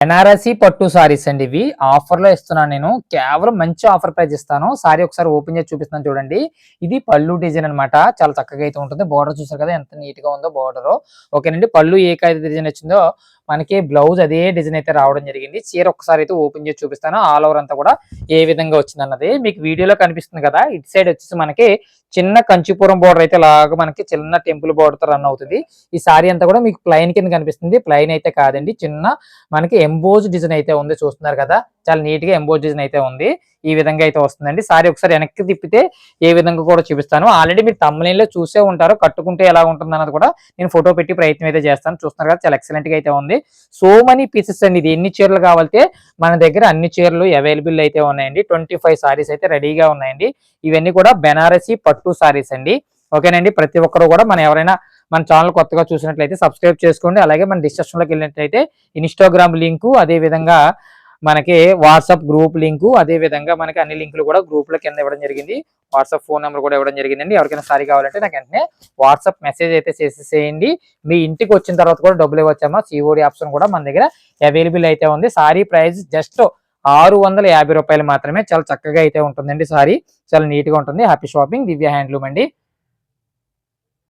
బెనారసి పట్టు సారీస్ అండి. ఇవి ఆఫర్ లో ఇస్తున్నాను నేను. కేవలం మంచి ఆఫర్ ప్రైస్ ఇస్తాను. సారీ ఒకసారి ఓపెన్ చేసి చూపిస్తాను చూడండి. ఇది పళ్ళు డిజైన్ అన్నమాట. చాలా చక్కగా అయితే ఉంటుంది. బోర్డర్ చూసారు కదా ఎంత నీట్ గా ఉందో బోర్డర్. ఓకేనండి. పళ్ళు ఏకైతే డిజైన్ వచ్చిందో మనకి బ్లౌజ్ అదే డిజైన్ అయితే రావడం జరిగింది. చీర ఒక్కసారి అయితే ఓపెన్ చేసి చూపిస్తాను. ఆల్ ఓవర్ అంతా కూడా ఏ విధంగా వచ్చింది అన్నది మీకు వీడియోలో కనిపిస్తుంది కదా. ఇటు సైడ్ వచ్చేసి మనకి చిన్న కంచిపురం బోర్డర్ అయితే లాగా మనకి చిన్న టెంపుల్ బోర్డర్ తో రన్ అవుతుంది. ఈ సారీ అంతా కూడా మీకు ప్లైన్ కింద కనిపిస్తుంది. ప్లైన్ అయితే కాదండి, చిన్న మనకి ఎంబోజ్ డిజైన్ అయితే ఉంది. చూస్తున్నారు కదా చాలా నీట్ గా ఎంబోజ్ డిజైన్ అయితే ఉంది. ఈ విధంగా అయితే వస్తుందండి. సారీ ఒకసారి వెనక్కి తిప్పితే ఏ విధంగా కూడా చూపిస్తాను. ఆల్రెడీ మీరు thumbnail లో చూసే ఉంటారు. కట్టుకుంటే ఎలా ఉంటుంది అన్నది కూడా నేను ఫోటో పెట్టి ప్రయత్నం అయితే చేస్తాను. చూస్తున్నారు కదా చాలా ఎక్సలెంట్ గా అయితే ఉంది. సో మనీ పీసెస్ అండి. ఇది ఎన్ని చీరలు కావాలంటే మన దగ్గర అన్ని చీరలు అవైలబుల్ అయితే ఉన్నాయండి. 25 సారీస్ అయితే రెడీగా ఉన్నాయండి. ఇవన్నీ కూడా బెనారసి పట్టు సారీస్ అండి. ఓకేనండి. ప్రతి ఒక్కరు కూడా ఎవరైనా మన ఛానల్ కొత్తగా చూసినట్లయితే సబ్స్క్రైబ్ చేసుకోండి. అలాగే మన డిస్క్రిప్షన్ లోకి వెళ్ళినట్లయితే ఇన్స్టాగ్రామ్ లింకు, అదే విధంగా మనకి వాట్సాప్ గ్రూప్ లింకు, అదే విధంగా మనకి అన్ని లింకులు కూడా గ్రూప్ లో కింద ఇవ్వడం జరిగింది. వాట్సాప్ ఫోన్ నెంబర్ కూడా ఇవ్వడం జరిగిందండి. ఎవరికైనా సారీ కావాలంటే నాకు వెంటనే వాట్సాప్ మెసేజ్ అయితే చేసేసేయండి. మీ ఇంటికి వచ్చిన తర్వాత కూడా డబ్బులు ఇవ్వచ్చమ్మా. సిఓడి ఆప్షన్ కూడా మన దగ్గర అవైలబుల్ అయితే ఉంది. సారీ ప్రైస్ జస్ట్ 650 రూపాయలు మాత్రమే. చాలా చక్కగా అయితే ఉంటుందండి. సారీ చాలా నీట్ గా ఉంటుంది. Happy shopping. దివ్య హ్యాండ్లూమ్ అండి.